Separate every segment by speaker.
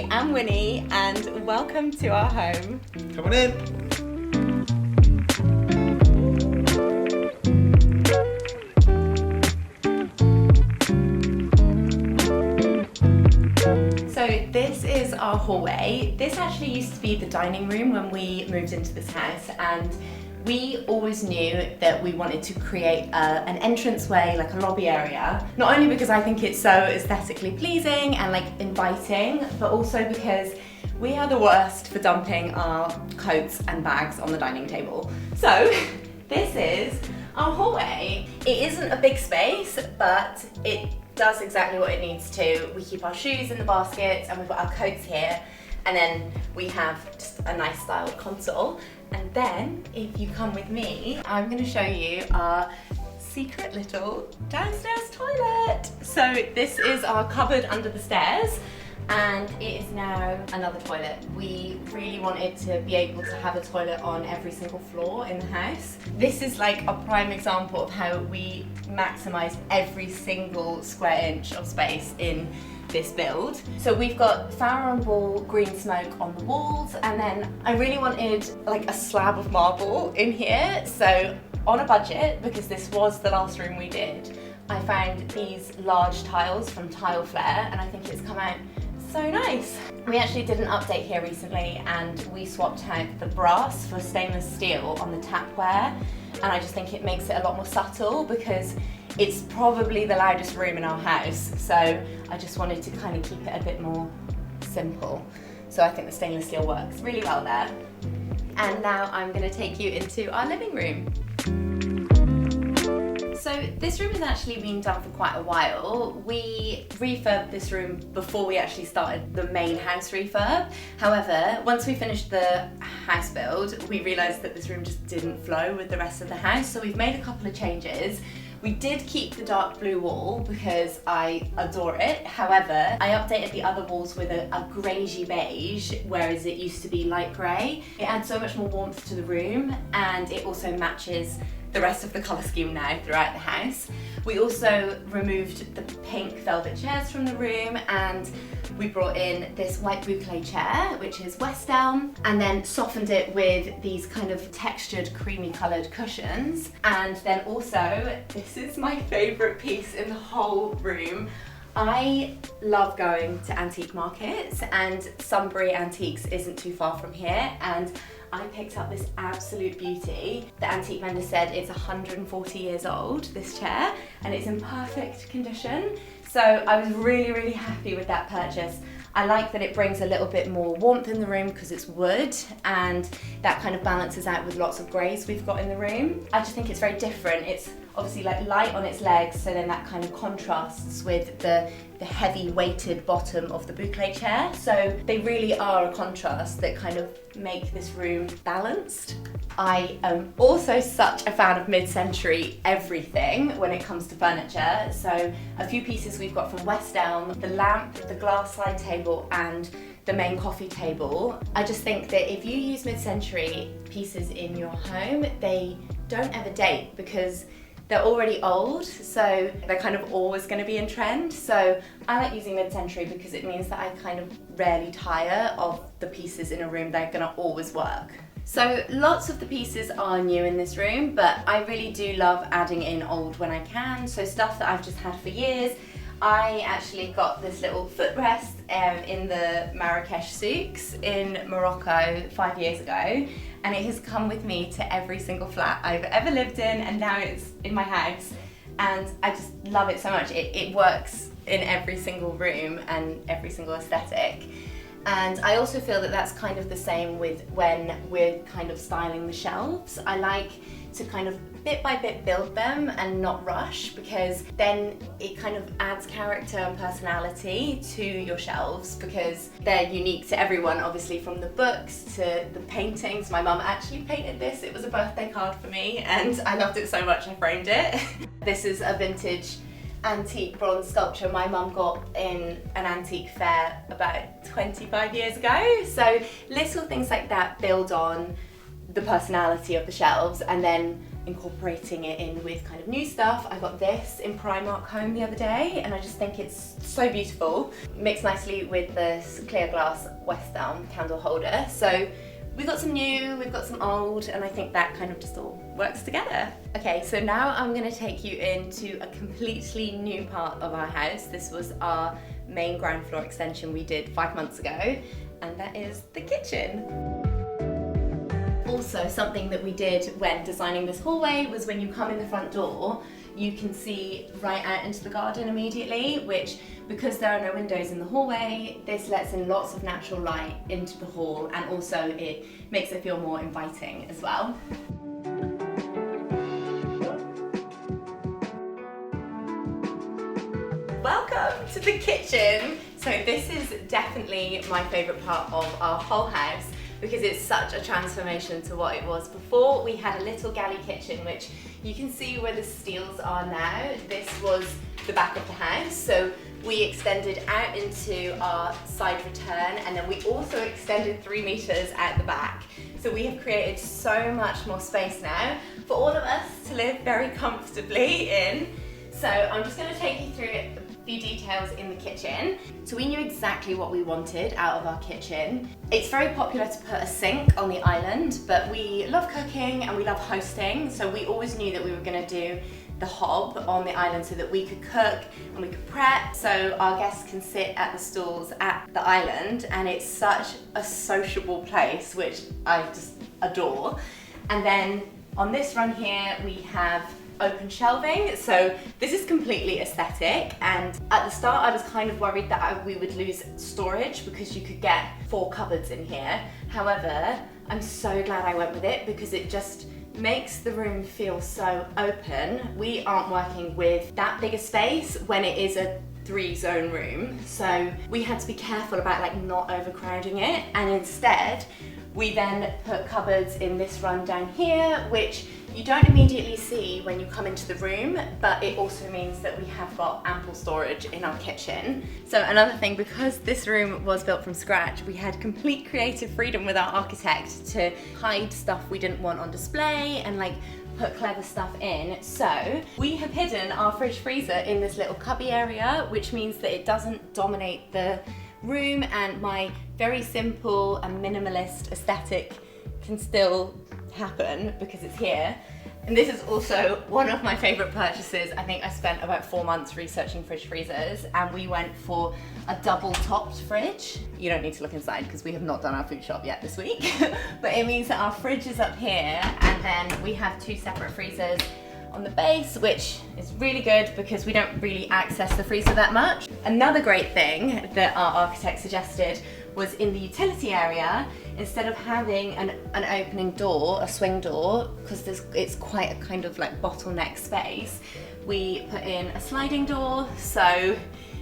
Speaker 1: Freddie and Winnie, and welcome to our home.
Speaker 2: Come on in.
Speaker 1: So this is our hallway. This actually used to be the dining room when we moved into this house, and we always knew that we wanted to create an entranceway, like a lobby area, not only because I think it's so aesthetically pleasing and like inviting, but also because we are the worst for dumping our coats and bags on the dining table. So this is our hallway. It isn't a big space, but it does exactly what it needs to. We keep our shoes in the baskets and we've got our coats here, and then we have just a nice styled console. And then, if you come with me, I'm going to show you our secret little downstairs toilet. So this is our cupboard under the stairs, and it is now another toilet. We really wanted to be able to have a toilet on every single floor in the house. This is like a prime example of how we maximise every single square inch of space in this build. So we've got Farrow and Ball green smoke on the walls, and then I really wanted like a slab of marble in here. So on a budget, because this was the last room we did, I found these large tiles from Tile Flare, and I think it's come out so nice. We actually did an update here recently, and we swapped out the brass for stainless steel on the tapware, and I just think it makes it a lot more subtle because it's probably the loudest room in our house, so I just wanted to kind of keep it a bit more simple. So I think the stainless steel works really well there. And now I'm going to take you into our living room. So this room has actually been done for quite a while. We refurbed this room before we actually started the main house refurb. However, once we finished the house build, we realised that this room just didn't flow with the rest of the house, so we've made a couple of changes. We did keep the dark blue wall because I adore it. However, I updated the other walls with a greigey beige, whereas it used to be light grey. It adds so much more warmth to the room, and it also matches the rest of the colour scheme now throughout the house. We also removed the pink velvet chairs from the room, and we brought in this white boucle chair, which is West Elm, and then softened it with these kind of textured creamy coloured cushions. And then also, this is my favourite piece in the whole room. I love going to antique markets, and Sunbury Antiques isn't too far from here, and I picked up this absolute beauty. The antique vendor said it's 140 years old, this chair, and it's in perfect condition. So I was really, really happy with that purchase. I like that it brings a little bit more warmth in the room because it's wood, and that kind of balances out with lots of greys we've got in the room. I just think it's very different. It's obviously like light on its legs, so then that kind of contrasts with the heavy weighted bottom of the boucle chair. So they really are a contrast that kind of make this room balanced. I am also such a fan of mid-century everything when it comes to furniture. So a few pieces we've got from West Elm, the lamp, the glass side table, and the main coffee table. I just think that if you use mid-century pieces in your home, they don't ever date because they're already old, so they're kind of always going to be in trend. So I like using mid-century because it means that I kind of rarely tire of the pieces in a room. They're going to always work. So lots of the pieces are new in this room, but I really do love adding in old when I can. So stuff that I've just had for years. I actually got this little footrest in the Marrakesh souks in Morocco 5 years ago, and it has come with me to every single flat I've ever lived in, and now it's in my house, and I just love it so much. It works in every single room and every single aesthetic. And I also feel that that's kind of the same with when we're kind of styling the shelves. I like to kind of bit by bit build them and not rush, because then it kind of adds character and personality to your shelves because they're unique to everyone, obviously, from the books to the paintings. My mum actually painted this. It was a birthday card for me and I loved it so much I framed it. This is a vintage antique bronze sculpture my mum got in an antique fair about 25 years ago. So little things like that build on the personality of the shelves, and then incorporating it in with kind of new stuff. I got this in Primark home the other day and I just think it's so beautiful. Mixed nicely with this clear glass West Elm candle holder. So we've got some new, we've got some old, and I think that kind of just all works together. Okay, so now I'm gonna take you into a completely new part of our house. This was our main ground floor extension we did 5 months ago, and that is the kitchen. Also, something that we did when designing this hallway was when you come in the front door, you can see right out into the garden immediately, which, because there are no windows in the hallway, this lets in lots of natural light into the hall, and also it makes it feel more inviting as well. Welcome to the kitchen. So this is definitely my favourite part of our whole house, because it's such a transformation to what it was before. We had a little galley kitchen, which you can see where the steels are now. This was the back of the house. So we extended out into our side return, and then we also extended 3 meters out the back. So we have created so much more space now for all of us to live very comfortably in. So I'm just gonna take you through a few details in the kitchen. So we knew exactly what we wanted out of our kitchen. It's very popular to put a sink on the island, but we love cooking and we love hosting, so we always knew that we were gonna do the hob on the island so that we could cook and we could prep, so our guests can sit at the stools at the island, and it's such a sociable place, which I just adore. And then on this run here, we have open shelving. So this is completely aesthetic, and at the start I was kind of worried that we would lose storage because you could get 4 cupboards in here. However, I'm so glad I went with it because it just makes the room feel so open. We aren't working with that big a space when it is a 3-zone room, so we had to be careful about like not overcrowding it, and instead we then put cupboards in this run down here, which you don't immediately see when you come into the room, but it also means that we have got ample storage in our kitchen. So another thing, because this room was built from scratch, we had complete creative freedom with our architect to hide stuff we didn't want on display and like put clever stuff in. So we have hidden our fridge freezer in this little cubby area, which means that it doesn't dominate the room, and my very simple and minimalist aesthetic can still happen because it's here. And this is also one of my favorite purchases. I think I spent about 4 months researching fridge freezers, and we went for a double topped fridge. You don't need to look inside because we have not done our food shop yet this week, but it means that our fridge is up here, and then we have 2 separate freezers on the base, which is really good because we don't really access the freezer that much. Another great thing that our architect suggested was in the utility area, instead of having an opening door, a swing door, because it's quite a kind of like bottleneck space, we put in a sliding door, so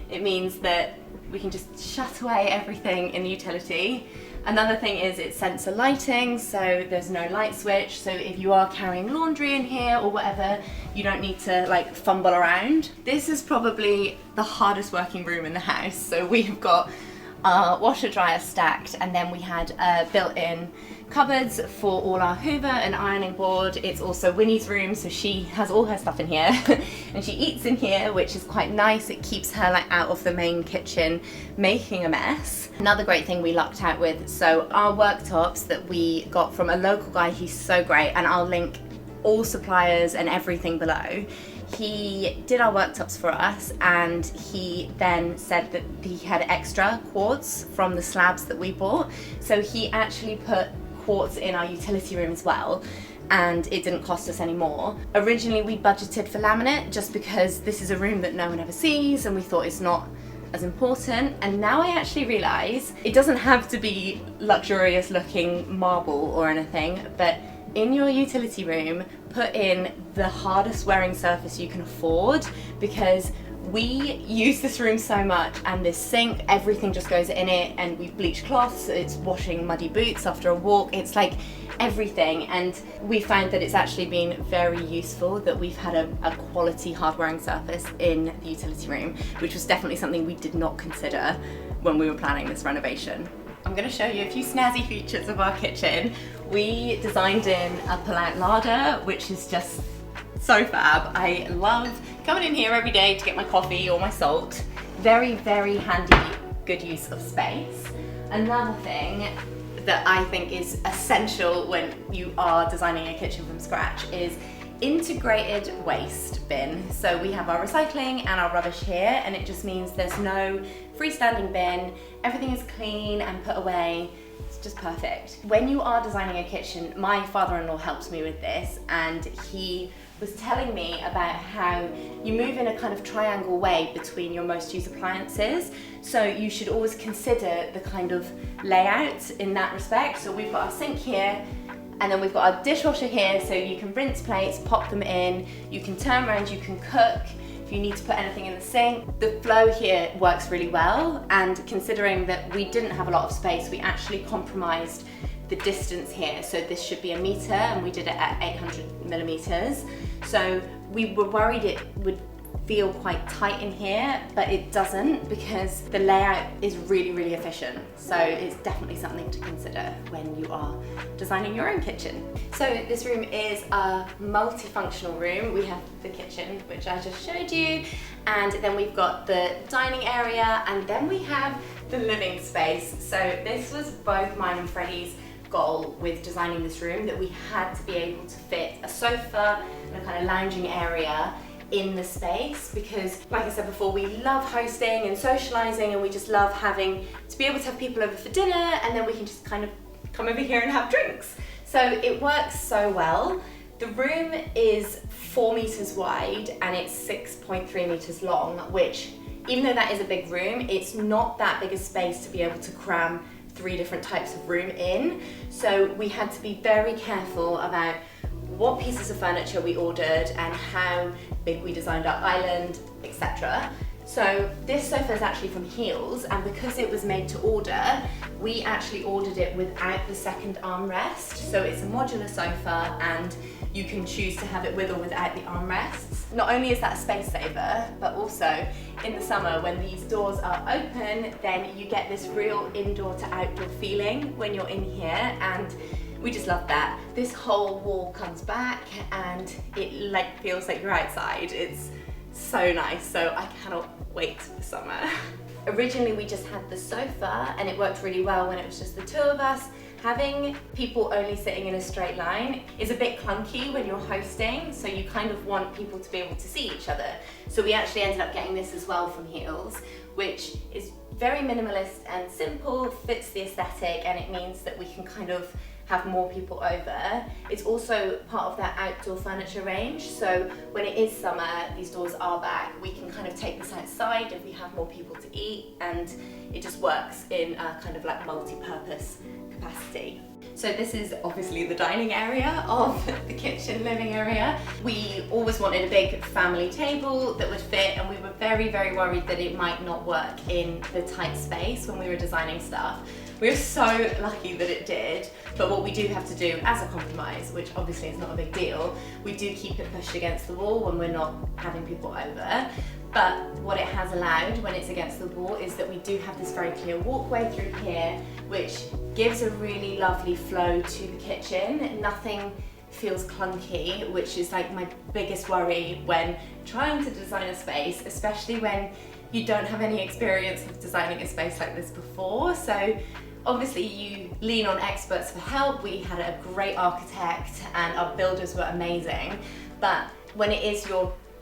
Speaker 1: it means that we can just shut away everything in the utility. Another thing is it's sensor lighting, so there's no light switch, so if you are carrying laundry in here or whatever, you don't need to like fumble around. This is probably the hardest working room in the house, so we have got our washer dryer stacked, and then we had built-in cupboards for all our hoover and ironing board. It's also Winnie's room, so she has all her stuff in here and she eats in here, which is quite nice. It keeps her like out of the main kitchen making a mess. Another great thing we lucked out with, so our worktops that we got from a local guy, he's so great, and I'll link all suppliers and everything below. He did our worktops for us, and he then said that he had extra quartz from the slabs that we bought, so he actually put quartz in our utility room as well, and it didn't cost us any more. Originally we budgeted for laminate just because this is a room that no one ever sees, and we thought it's not as important, and now I actually realise it doesn't have to be luxurious looking marble or anything, but in your utility room, put in the hardest wearing surface you can afford, because we use this room so much, and this sink, everything just goes in it, and we bleach cloths, it's washing muddy boots after a walk, it's like everything. And we found that it's actually been very useful that we've had a quality hard wearing surface in the utility room, which was definitely something we did not consider when we were planning this renovation. I'm going to show you a few snazzy features of our kitchen. We designed in a pull-out larder, which is just so fab. I love coming in here every day to get my coffee or my salt. Very, very handy, good use of space. Another thing that I think is essential when you are designing a kitchen from scratch is integrated waste bin. So we have our recycling and our rubbish here, and it just means there's no freestanding bin. Everything is clean and put away. It's just perfect. When you are designing a kitchen, my father-in-law helps me with this, and he was telling me about how you move in a kind of triangle way between your most used appliances. So you should always consider the kind of layout in that respect. So we've got our sink here, and then we've got our dishwasher here, so you can rinse plates, pop them in, you can turn around, you can cook, if you need to put anything in the sink. The flow here works really well, and considering that we didn't have a lot of space, we actually compromised the distance here. So this should be 1 meter, and we did it at 800 millimeters. So we were worried it would feel quite tight in here, but it doesn't, because the layout is really, really efficient. So it's definitely something to consider when you are designing your own kitchen. So this room is a multifunctional room. We have the kitchen, which I just showed you, and then we've got the dining area, and then we have the living space. So this was both mine and Freddie's goal with designing this room, that we had to be able to fit a sofa and a kind of lounging area in the space, because like I said before, we love hosting and socializing, and we just love having to be able to have people over for dinner, and then we can just kind of come over here and have drinks. So it works so well. The room is 4 meters wide and it's 6.3 meters long, which, even though that is a big room, it's not that big a space to be able to cram 3 different types of room in. So we had to be very careful about what pieces of furniture we ordered and how big we designed our island, etc. So this sofa is actually from Heels, and because it was made to order, we actually ordered it without the second armrest. So it's a modular sofa, and you can choose to have it with or without the armrests. Not only is that a space saver, but also in the summer when these doors are open, then you get this real indoor to outdoor feeling when you're in here, and we just love that. This whole wall comes back and it feels like you're outside. It's so nice, so I cannot wait for summer. Originally we just had the sofa, and it worked really well when it was just the 2 of us. Having people only sitting in a straight line is a bit clunky when you're hosting, so you kind of want people to be able to see each other. So we actually ended up getting this as well from Heels, which is very minimalist and simple, fits the aesthetic, and it means that we can kind of have more people over. It's also part of that outdoor furniture range, so when it is summer, these doors are back, we can kind of take this outside if we have more people to eat, and it just works in a kind of like multi-purpose capacity. So this is obviously the dining area of the kitchen living area. We always wanted a big family table that would fit, and we were very, very worried that it might not work in the tight space when we were designing stuff. We were so lucky that it did, but what we do have to do as a compromise, which obviously is not a big deal, we do keep it pushed against the wall when we're not having people over. But what it has allowed when it's against the wall is that we do have this very clear walkway through here, which gives a really lovely flow to the kitchen. Nothing feels clunky, which is like my biggest worry when trying to design a space, especially when you don't have any experience of designing a space like this before. So obviously you lean on experts for help. We had a great architect and our builders were amazing, but when it is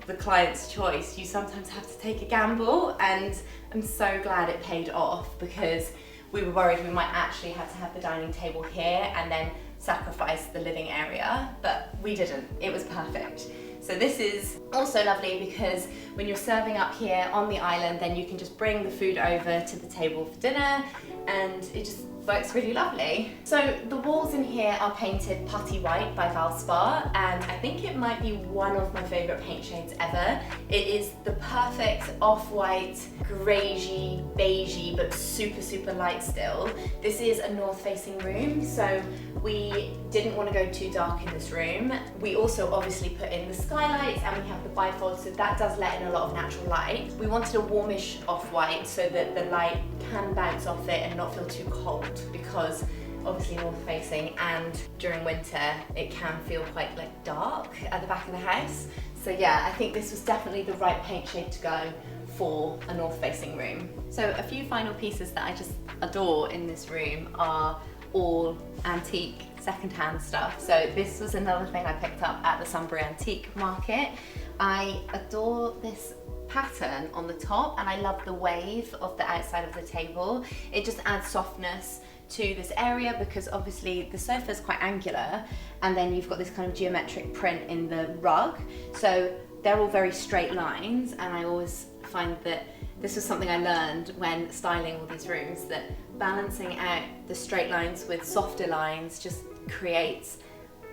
Speaker 1: the client's choice, you sometimes have to take a gamble, and I'm so glad it paid off, because we were worried we might actually have to have the dining table here and then sacrifice the living area, but we didn't. It was perfect. So this is also lovely because when you're serving up here on the island, then you can just bring the food over to the table for dinner, and it just works really lovely. So the walls in here are painted putty white by Valspar, and I think it might be one of my favourite paint shades ever. It is the perfect off-white, greigey, beigey, but super, super light still. This is a north-facing room, so we didn't want to go too dark in this room. We also obviously put in the skylights and we have the bifold, so that does let in a lot of natural light. We wanted a warmish off-white so that the light can bounce off it and not feel too cold, because obviously north-facing and during winter it can feel quite like dark at the back of the house. So yeah, I think this was definitely the right paint shade to go for a north-facing room. So a few final pieces that I just adore in this room are all antique second-hand stuff. So this was another thing I picked up at the Sunbury Antique Market. I adore this pattern on the top, and I love the wave of the outside of the table. It just adds softness to this area because obviously the sofa is quite angular, and then you've got this kind of geometric print in the rug. So they're all very straight lines, and I always find that this was something I learned when styling all these rooms, that balancing out the straight lines with softer lines just creates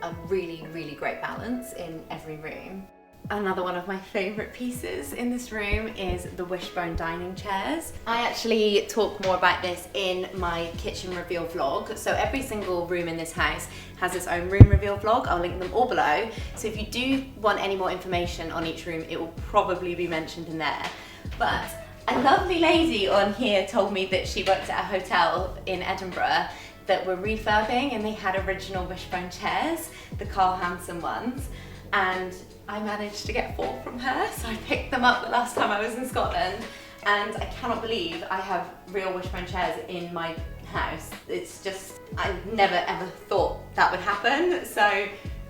Speaker 1: a really, really great balance in every room. Another one of my favourite pieces in this room is the Wishbone dining chairs. I actually talk more about this in my kitchen reveal vlog. So every single room in this house has its own room reveal vlog. I'll link them all below. So if you do want any more information on each room, it will probably be mentioned in there. But a lovely lady on here told me that she worked at a hotel in Edinburgh that were refurbing, and they had original Wishbone chairs, the Carl Hansen ones. And I managed to get 4 from her, so I picked them up the last time I was in Scotland, and I cannot believe I have real Wishbone chairs in my house. It's just, I never ever thought that would happen, so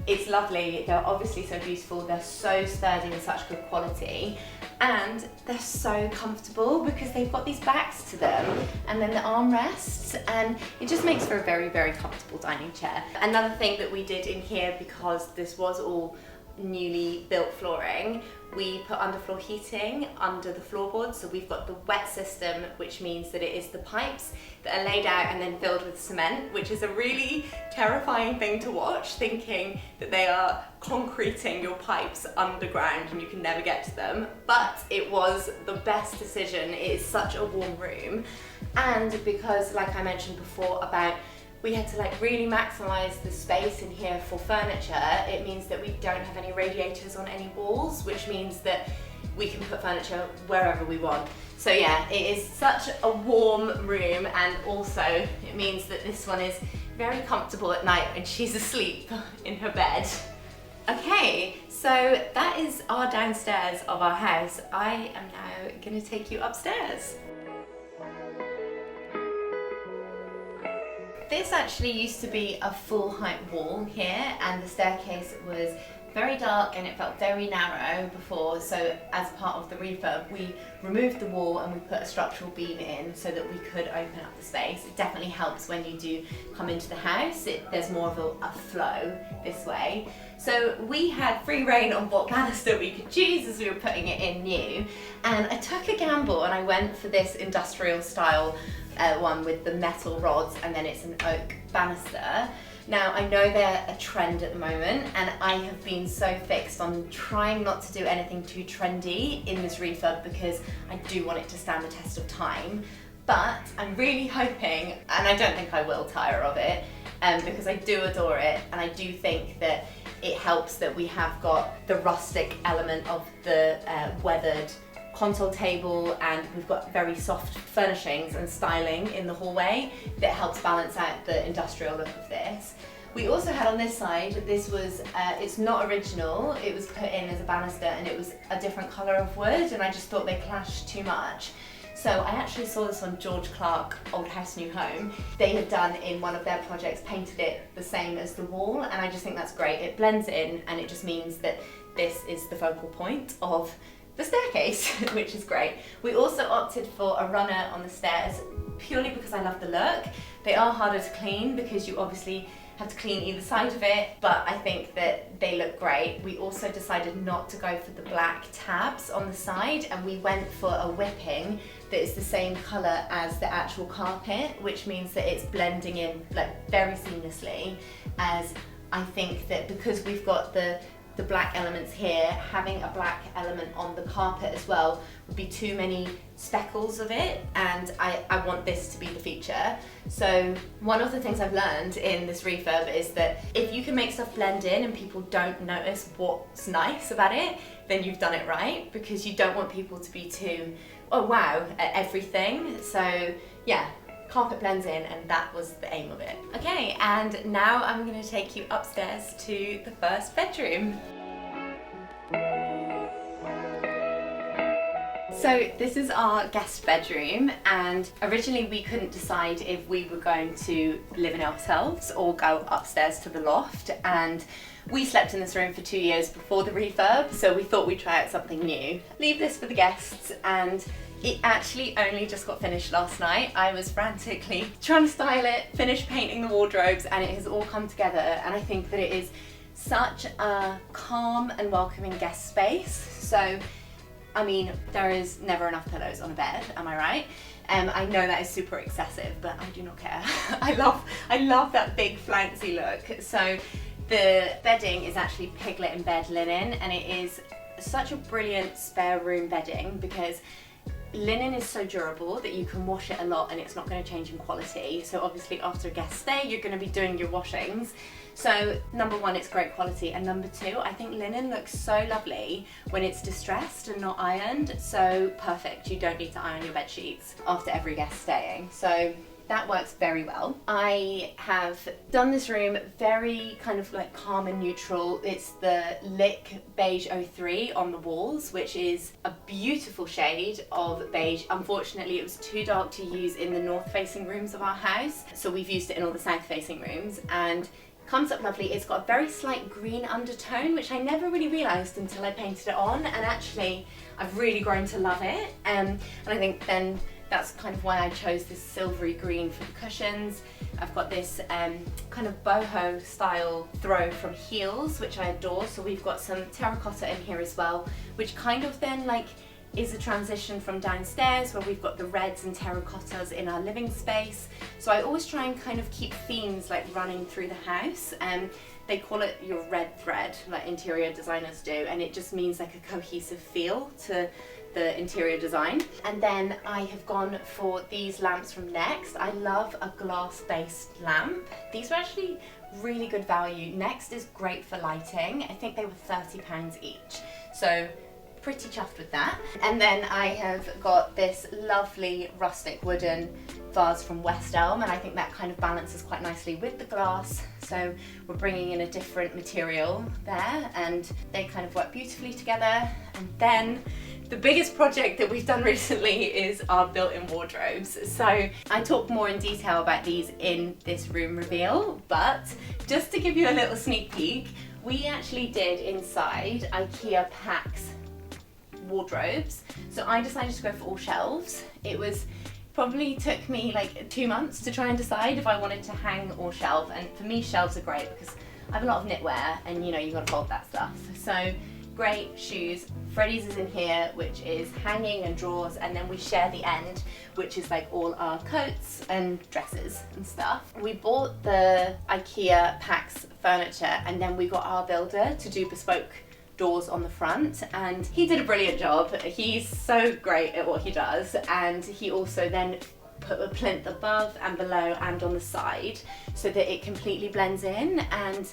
Speaker 1: it's lovely. They're obviously so beautiful, they're so sturdy and such good quality, and they're so comfortable because they've got these backs to them and then the armrests, and it just makes for a very, very comfortable dining chair. Another thing that we did in here, because this was all newly built flooring, we put underfloor heating under the floorboards. So we've got the wet system, which means that it is the pipes that are laid out and then filled with cement, which is a really terrifying thing to watch, thinking that they are concreting your pipes underground and you can never get to them. But it was the best decision. It is such a warm room, and because, like I mentioned before about we had to like really maximize the space in here for furniture, it means that we don't have any radiators on any walls, which means that we can put furniture wherever we want. So yeah, it is such a warm room, and also it means that this one is very comfortable at night when she's asleep in her bed. Okay, so that is our downstairs of our house. I am now gonna take you upstairs. This actually used to be a full height wall here, and the staircase was very dark and it felt very narrow before, so as part of the refurb we removed the wall and we put a structural beam in so that we could open up the space. It definitely helps when you do come into the house. There's more of a flow this way. So we had free reign on what banister we could choose as we were putting it in new, and I took a gamble and I went for this industrial style one with the metal rods, and then it's an oak banister. Now I know they're a trend at the moment, and I have been so fixed on trying not to do anything too trendy in this refurb because I do want it to stand the test of time. But I'm really hoping, and I don't think I will tire of it, because I do adore it, and I do think that it helps that we have got the rustic element of the weathered console table, and we've got very soft furnishings and styling in the hallway that helps balance out the industrial look of this. We also had on this side, this was, it's not original, it was put in as a banister and it was a different colour of wood, and I just thought they clashed too much. So I actually saw this on George Clark Old House New Home. They had done in one of their projects, painted it the same as the wall, and I just think that's great. It blends in and it just means that this is the focal point of the staircase, which is great. We also opted for a runner on the stairs purely because I love the look. They are harder to clean because you obviously have to clean either side of it, but I think that they look great. We also decided not to go for the black tabs on the side, and we went for a whipping that is the same colour as the actual carpet, which means that it's blending in like very seamlessly, as I think that because we've got the black elements here, having a black element on the carpet as well would be too many speckles of it, and I want this to be the feature. So one of the things I've learned in this refurb is that if you can make stuff blend in and people don't notice what's nice about it, then you've done it right, because you don't want people to be too, oh wow, at everything. So yeah, carpet blends in, and that was the aim of it. Okay, and now I'm going to take you upstairs to the first bedroom. So this is our guest bedroom, and originally we couldn't decide if we were going to live in ourselves or go upstairs to the loft, and we slept in this room for 2 years before the refurb, so we thought we'd try out something new. Leave this for the guests, and it actually only just got finished last night. I was frantically trying to style it, finish painting the wardrobes, and it has all come together, and I think that it is such a calm and welcoming guest space. So, I mean, there is never enough pillows on a bed, am I right? I know that is super excessive, but I do not care. I love that big flouncy look. So the bedding is actually piglet and bed linen, and it is such a brilliant spare room bedding because linen is so durable that you can wash it a lot and it's not going to change in quality. So obviously after a guest stay, you're going to be doing your washings. So number one, it's great quality, and number two, I think linen looks so lovely when it's distressed and not ironed. So perfect, you don't need to iron your bed sheets after every guest staying. So that works very well. I have done this room very kind of like calm and neutral. It's the Lick Beige 03 on the walls, which is a beautiful shade of beige. Unfortunately, it was too dark to use in the north facing rooms of our house, so we've used it in all the south facing rooms, and comes up lovely. It's got a very slight green undertone, which I never really realised until I painted it on, and actually I've really grown to love it. And I think then that's kind of why I chose this silvery green for the cushions. I've got this kind of boho style throw from Heels, which I adore. So we've got some terracotta in here as well, which kind of then like is a transition from downstairs where we've got the reds and terracottas in our living space. So I always try and kind of keep themes like running through the house. They call it your red thread, like interior designers do, and it just means like a cohesive feel to the interior design. And then I have gone for these lamps from Next. I love a glass-based lamp. These were actually really good value. Next is great for lighting. I think they were £30 each. So pretty chuffed with that. And then I have got this lovely rustic wooden vase from West Elm, and I think that kind of balances quite nicely with the glass. So we're bringing in a different material there, and they kind of work beautifully together. And then the biggest project that we've done recently is our built-in wardrobes. So I talk more in detail about these in this room reveal, but just to give you a little sneak peek, we actually did inside Ikea Pax Wardrobes. So I decided to go for all shelves. It probably took me like 2 months to try and decide if I wanted to hang or shelve, and for me shelves are great because I have a lot of knitwear and you know you've got to fold that stuff. So great shoes. Freddy's is in here, which is hanging and drawers, and then we share the end, which is like all our coats and dresses and stuff. We bought the Ikea Pax furniture, and then we got our builder to do bespoke doors on the front, and he did a brilliant job. He's so great at what he does, and he also then put a plinth above and below and on the side so that it completely blends in. And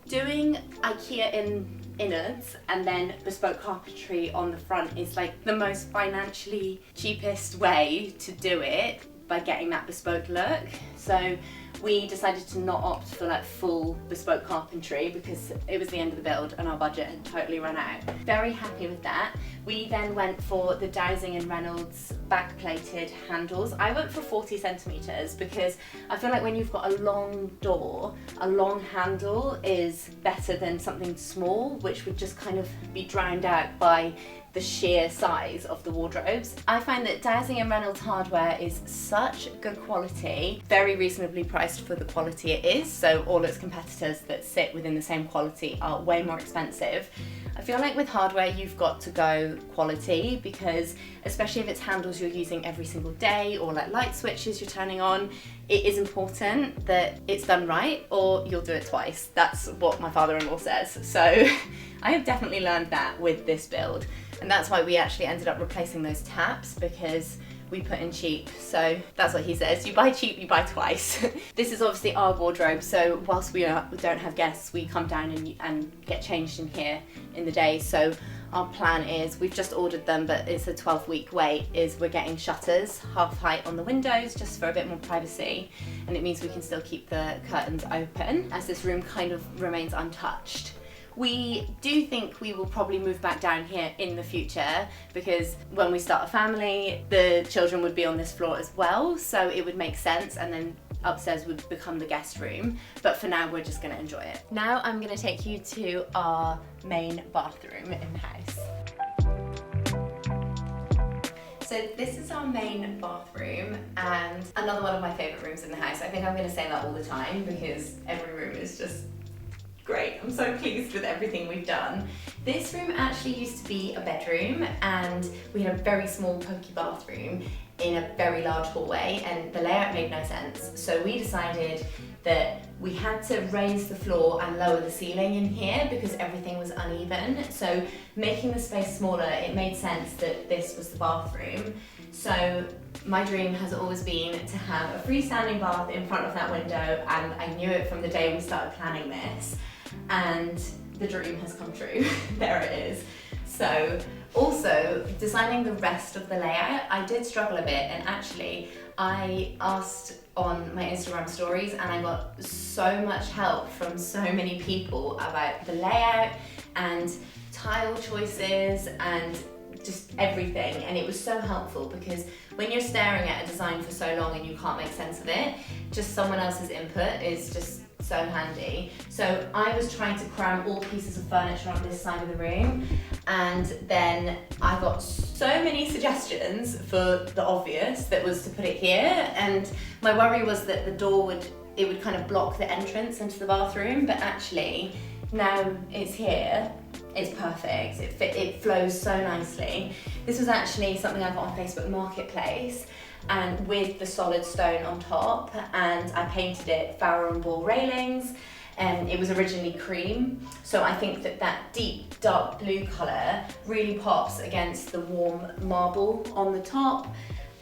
Speaker 1: doing Ikea innards and then bespoke carpentry on the front is like the most financially cheapest way to do it, by getting that bespoke look. So we decided to not opt for like full bespoke carpentry because it was the end of the build and our budget had totally run out. Very happy with that. We then went for the Dowsing & Reynolds backplated handles. I went for 40 centimeters because I feel like when you've got a long door, a long handle is better than something small, which would just kind of be drowned out by the sheer size of the wardrobes. I find that Dowsing and Reynolds hardware is such good quality, very reasonably priced for the quality it is, so all its competitors that sit within the same quality are way more expensive. I feel like with hardware you've got to go quality, because especially if it's handles you're using every single day or like light switches you're turning on, it is important that it's done right or you'll do it twice. That's what my father-in-law says. So I have definitely learned that with this build, and that's why we actually ended up replacing those taps, because we put in cheap. So that's what he says, you buy cheap, you buy twice. This is obviously our wardrobe, so whilst we don't have guests, we come down and get changed in here in the day. So our plan is, we've just ordered them, but it's a 12-week wait, is we're getting shutters half height on the windows just for a bit more privacy, and it means we can still keep the curtains open as this room kind of remains untouched. We do think we will probably move back down here in the future, because when we start a family, the children would be on this floor as well, so it would make sense, and then upstairs would become the guest room. But for now, we're just gonna enjoy it. Now I'm gonna take you to our main bathroom in the house. So this is our main bathroom, and another one of my favourite rooms in the house. I think I'm gonna say that all the time because every room is just great. I'm so pleased with everything we've done. This room actually used to be a bedroom, and we had a very small pokey bathroom in a very large hallway, and the layout made no sense. So we decided that we had to raise the floor and lower the ceiling in here because everything was uneven. So making the space smaller, it made sense that this was the bathroom. So my dream has always been to have a freestanding bath in front of that window, and I knew it from the day we started planning this, and the dream has come true. There it is. So also designing the rest of the layout, I did struggle a bit, and actually I asked on my Instagram stories, and I got so much help from so many people about the layout and tile choices and just everything, and it was so helpful because when you're staring at a design for so long and you can't make sense of it, just someone else's input is just so handy. So I was trying to cram all pieces of furniture on this side of the room, and then I got so many suggestions for the obvious, that was to put it here, and my worry was that the door would kind of block the entrance into the bathroom, but actually now it's here, it's perfect. It flows so nicely. This was actually something I got on Facebook Marketplace, and with the solid stone on top, and I painted it Farrow and Ball railings, and it was originally cream, so I think that deep dark blue colour really pops against the warm marble on the top.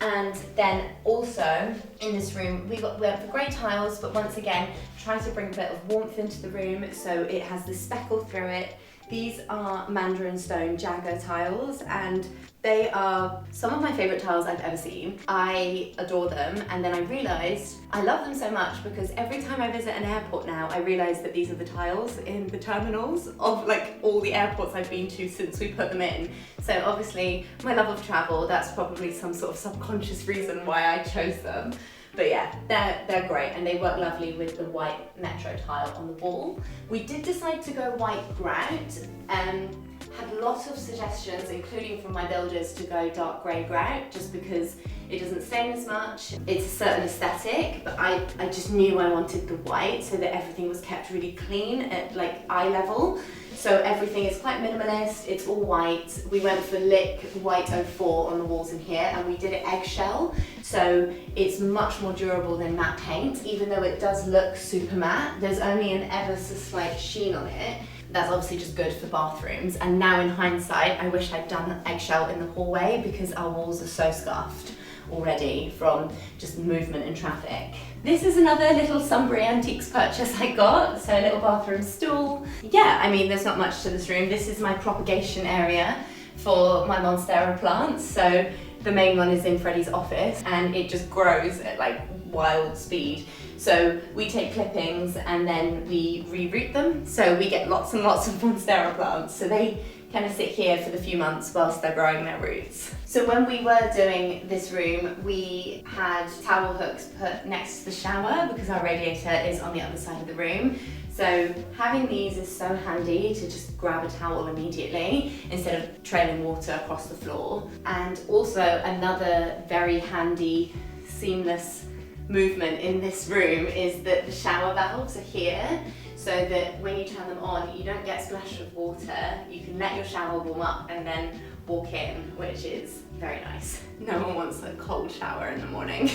Speaker 1: And then also in this room we went for grey tiles, but once again trying to bring a bit of warmth into the room, so it has this speckle through it. These are Mandarin Stone Jagger tiles, and they are some of my favourite tiles I've ever seen. I adore them, and then I realised I love them so much because every time I visit an airport now, I realise that these are the tiles in the terminals of like all the airports I've been to since we put them in. So obviously my love of travel, that's probably some sort of subconscious reason why I chose them. But yeah, they're great, and they work lovely with the white metro tile on the wall. We did decide to go white grout, had lots of suggestions, including from my builders, to go dark grey grout, just because it doesn't stain as much. It's a certain aesthetic, but I just knew I wanted the white so that everything was kept really clean at like eye level. So everything is quite minimalist, it's all white. We went for Lick White 04 on the walls in here, and we did it eggshell, so it's much more durable than matte paint. Even though it does look super matte, there's only an ever so slight sheen on it. That's obviously just good for bathrooms, and now in hindsight I wish I'd done eggshell in the hallway because our walls are so scuffed already from just movement and traffic. This is another little Sunbury Antiques purchase I got, so a little bathroom stool. Yeah, I mean there's not much to this room. This is my propagation area for my Monstera plants, so the main one is in Freddie's office, and it just grows at like wild speed. So we take clippings and then we reroot them, so we get lots and lots of Monstera plants, so they kind of sit here for the few months whilst they're growing their roots. So when we were doing this room, we had towel hooks put next to the shower because our radiator is on the other side of the room. So having these is so handy to just grab a towel immediately instead of trailing water across the floor. And also another very handy, seamless movement in this room is that the shower valves are here, so that when you turn them on, you don't get splashed with water. You can let your shower warm up and then walk in, which is very nice. No one wants a cold shower in the morning.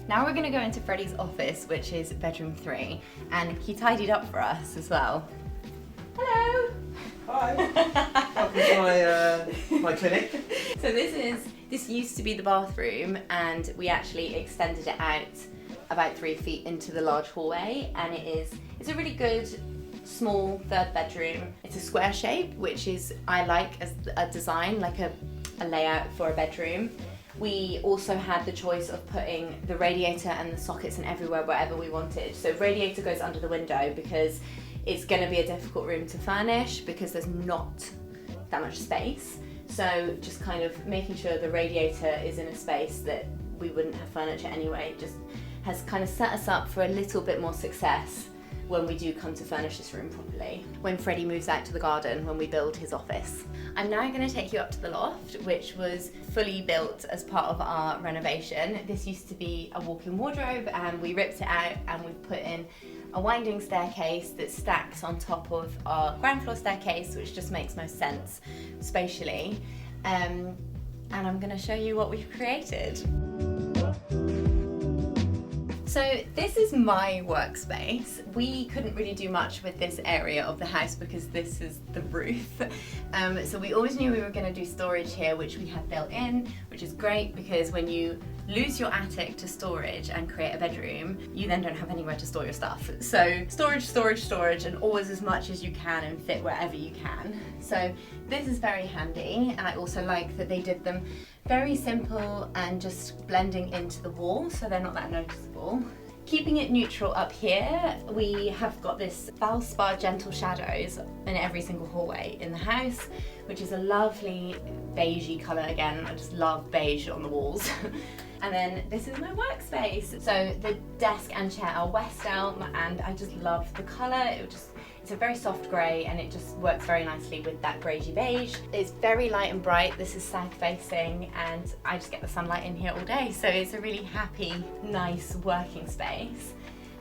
Speaker 1: Now we're gonna go into Freddie's office, which is bedroom 3, and he tidied up for us as well. Hello!
Speaker 2: Hi! Welcome to my clinic.
Speaker 1: So this used to be the bathroom, and we actually extended it out about 3 feet into the large hallway, and it's a really good small 3rd bedroom. It's a square shape, which I like as a design, like a layout for a bedroom. We also had the choice of putting the radiator and the sockets and everywhere wherever we wanted. So radiator goes under the window because it's going to be a difficult room to furnish because there's not that much space. So just kind of making sure the radiator is in a space that we wouldn't have furniture anyway just has kind of set us up for a little bit more success when we do come to furnish this room properly, when Freddie moves out to the garden, when we build his office. I'm now going to take you up to the loft, which was fully built as part of our renovation. This used to be a walk-in wardrobe, and we ripped it out and we put in a winding staircase that stacks on top of our ground floor staircase, which just makes most sense spatially. And I'm going to show you what we've created. So this is my workspace. We couldn't really do much with this area of the house because this is the roof. So we always knew we were going to do storage here, which we had built in, which is great because when you lose your attic to storage and create a bedroom, you then don't have anywhere to store your stuff. So storage, storage, storage, and always as much as you can and fit wherever you can. So this is very handy, and I also like that they did them very simple and just blending into the wall, so they're not that noticeable. Keeping it neutral up here, we have got this Valspar gentle shadows in every single hallway in the house, which is a lovely beigey colour again. I just love beige on the walls. And then this is my workspace. So the desk and chair are West Elm, and I just love the colour. It's a very soft grey, and it just works very nicely with that greigey beige. It's very light and bright. This is south facing, and I just get the sunlight in here all day. So it's a really happy, nice working space.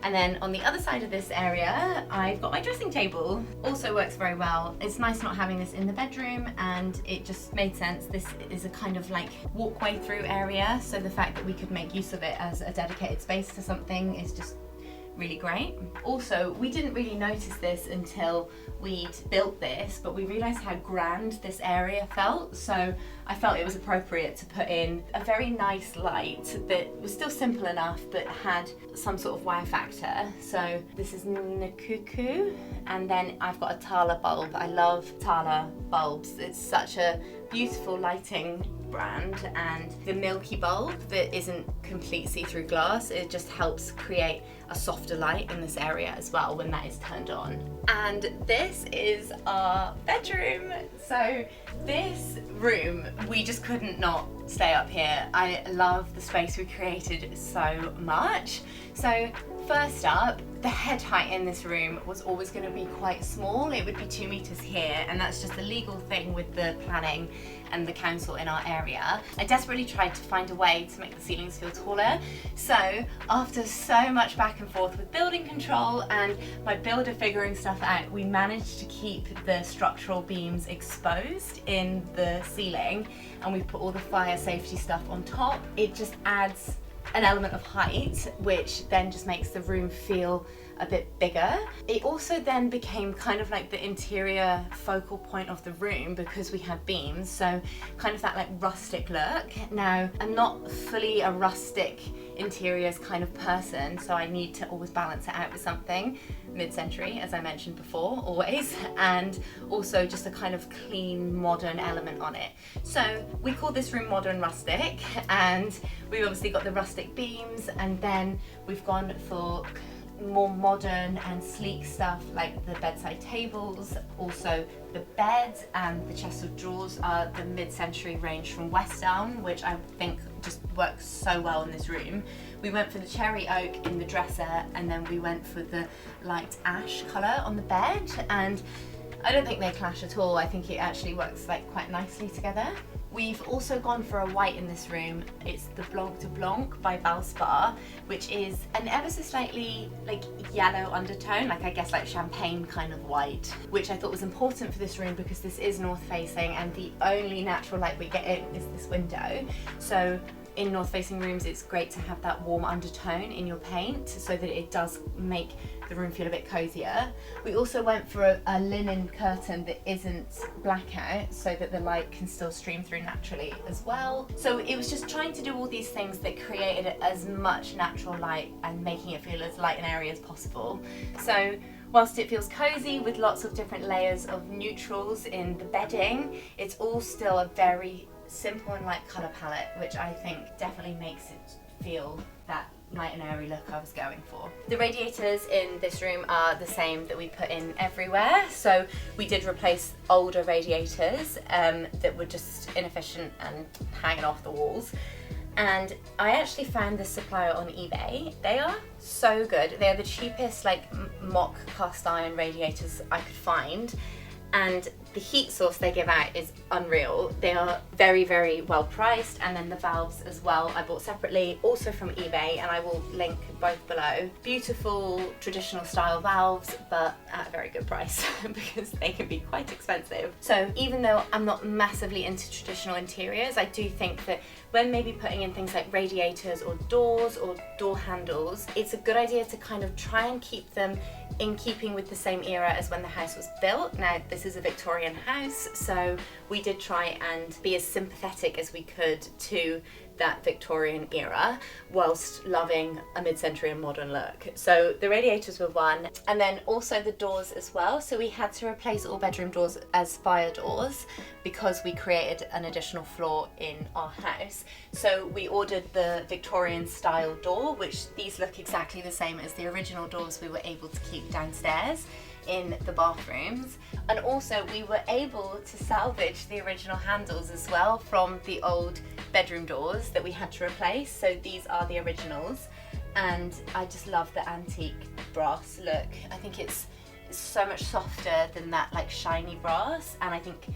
Speaker 1: And then on the other side of this area, I've got my dressing table. Also works very well. It's nice not having this in the bedroom, and it just made sense. This is a kind of like walkway through area, so the fact that we could make use of it as a dedicated space to something is just really great. Also, we didn't really notice this until we'd built this, but we realised how grand this area felt, so I felt it was appropriate to put in a very nice light that was still simple enough but had some sort of wow factor. So this is Nakuku, and then I've got a Tala bulb. I love Tala bulbs. It's such a beautiful lighting brand, and the milky bulb that isn't complete see-through glass, it just helps create a softer light in this area as well when that is turned on. And this is our bedroom. So this room, we just couldn't not stay up here. I love the space we created so much. So first up, the head height in this room was always going to be quite small. It would be 2 meters here, and that's just a legal thing with the planning and the council in our area. I desperately tried to find a way to make the ceilings feel taller. So after so much back and forth with building control and my builder figuring stuff out, we managed to keep the structural beams exposed in the ceiling, and we put all the fire safety stuff on top. It just adds an element of height, which then just makes the room feel a bit bigger. It also then became kind of like the interior focal point of the room because we had beams, so kind of that like rustic look. Now, I'm not fully a rustic interiors kind of person, so I need to always balance it out with something mid-century, as I mentioned before, always, and also just a kind of clean, modern element on it. So we call this room Modern Rustic, and we've obviously got the rustic beams, and then we've gone for more modern and sleek stuff like the bedside tables. Also the bed and the chest of drawers are the mid-century range from West Elm, which I think just works so well in this room. We went for the cherry oak in the dresser, and then we went for the light ash colour on the bed, and I don't think they clash at all. I think it actually works like quite nicely together. We've also gone for a white in this room. It's the Blanc de Blanc by Valspar, which is an ever so slightly like yellow undertone, like I guess like champagne kind of white, which I thought was important for this room because this is north facing and the only natural light we get in is this window. So in north facing rooms it's great to have that warm undertone in your paint so that it does make the room feel a bit cozier. We also went for a linen curtain that isn't blackout so that the light can still stream through naturally as well. So it was just trying to do all these things that created as much natural light and making it feel as light and airy as possible. So whilst it feels cozy with lots of different layers of neutrals in the bedding, it's all still a very simple and light colour palette, which I think definitely makes it feel that light and airy look I was going for. The radiators in this room are the same that we put in everywhere, so we did replace older radiators that were just inefficient and hanging off the walls. And I actually found this supplier on eBay. They are so good. They are the cheapest like mock cast iron radiators I could find, and the heat source they give out is unreal. They are very, very well priced, and then the valves as well I bought separately, also from eBay, and I will link both below. Beautiful traditional style valves, but at a very good price because they can be quite expensive. So even though I'm not massively into traditional interiors, I do think that when maybe putting in things like radiators or doors or door handles, it's a good idea to kind of try and keep them in keeping with the same era as when the house was built. Now, this is a Victorian house, so we did try and be as sympathetic as we could to that Victorian era whilst loving a mid-century and modern look. So the radiators were one, and then also the doors as well. So we had to replace all bedroom doors as fire doors because we created an additional floor in our house. So we ordered the Victorian style door, which these look exactly the same as the original doors we were able to keep downstairs in the bathrooms. And also we were able to salvage the original handles as well from the old bedroom doors that we had to replace. So these are the originals, and I just love the antique brass look. I think it's so much softer than that like shiny brass, and I think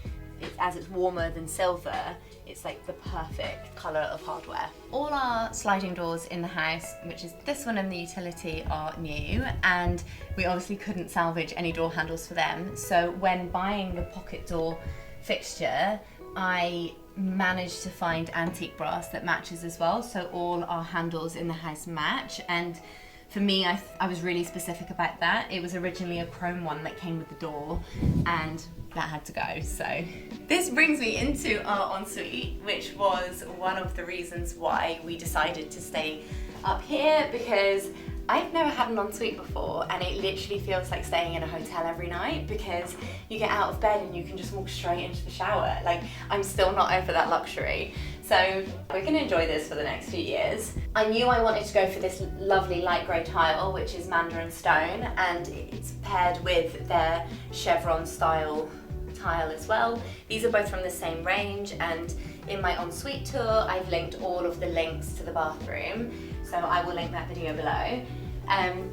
Speaker 1: as it's warmer than silver, it's like the perfect colour of hardware. All our sliding doors in the house, which is this one and the utility, are new, and we obviously couldn't salvage any door handles for them. So when buying the pocket door fixture, I managed to find antique brass that matches as well, so all our handles in the house match. And for me, I was really specific about that. It was originally a chrome one that came with the door, and that had to go. So this brings me into our ensuite, which was one of the reasons why we decided to stay up here, because I've never had an ensuite before, and it literally feels like staying in a hotel every night because you get out of bed and you can just walk straight into the shower. Like, I'm still not over that luxury. So we're gonna enjoy this for the next few years. I knew I wanted to go for this lovely light grey tile, which is mandarin stone, and it's paired with their chevron style tile as well. These are both from the same range, and in my ensuite tour, I've linked all of the links to the bathroom, so I will link that video below.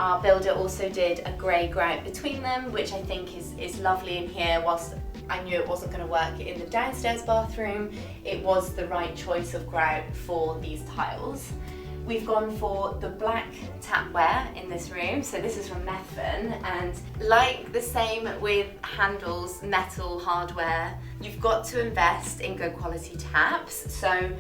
Speaker 1: Our builder also did a grey grout between them, which I think is lovely in here. Whilst I knew it wasn't going to work in the downstairs bathroom, it was the right choice of grout for these tiles. We've gone for the black tapware in this room, so this is from Methven, and like the same with handles, metal hardware, you've got to invest in good quality taps. So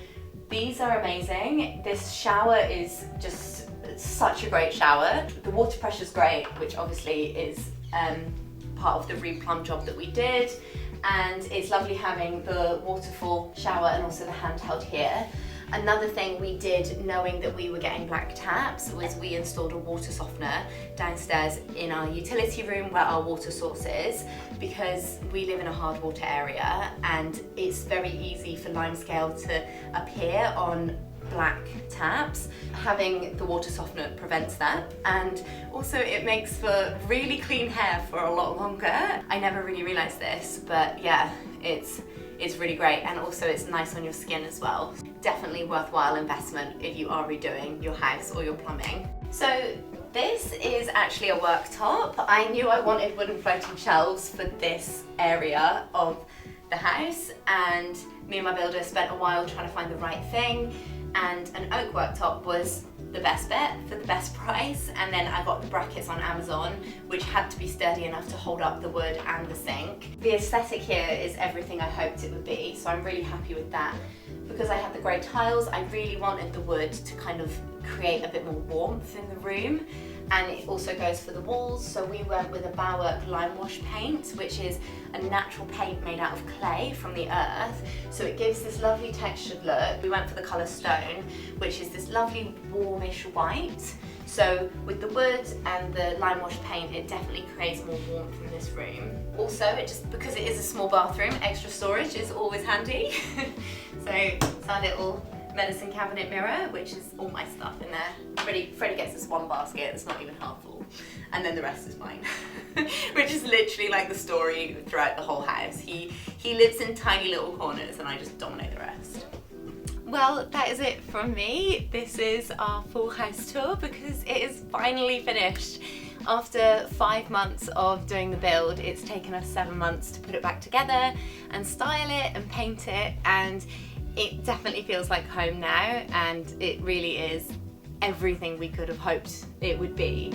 Speaker 1: these are amazing. This shower is just such a great shower. The water pressure's great, which obviously is part of the replumb job that we did, and it's lovely having the waterfall shower and also the handheld here. Another thing we did, knowing that we were getting black taps, was we installed a water softener downstairs in our utility room where our water source is, because we live in a hard water area and it's very easy for limescale to appear on black taps. Having the water softener prevents that, and also it makes for really clean hair for a lot longer. I never really realised this, but yeah, it's is really great, and also it's nice on your skin as well. Definitely worthwhile investment if you are redoing your house or your plumbing. So this is actually a worktop. I knew I wanted wooden floating shelves for this area of the house, and me and my builder spent a while trying to find the right thing, and an oak worktop was the best bet for the best price. And then I got the brackets on Amazon, which had to be sturdy enough to hold up the wood and the sink. The aesthetic here is everything I hoped it would be, so I'm really happy with that. Because I had the grey tiles, I really wanted the wood to kind of create a bit more warmth in the room, and it also goes for the walls. So we went with a Bauwerk lime wash paint, which is a natural paint made out of clay from the earth, so it gives this lovely textured look. We went for the colour stone, which is this lovely warmish white. So with the wood and the lime wash paint, it definitely creates more warmth in this room. Also, because it is a small bathroom, extra storage is always handy. So it's our little medicine cabinet mirror, which is all my stuff in there. Freddie gets this one basket, it's not even half full, and then the rest is mine. Which is literally like the story throughout the whole house. He lives in tiny little corners and I just dominate the rest. Well, that is it from me. This is our full house tour because it is finally finished. After 5 months of doing the build, it's taken us 7 months to put it back together and style it and paint it, and it definitely feels like home now, and it really is everything we could have hoped it would be.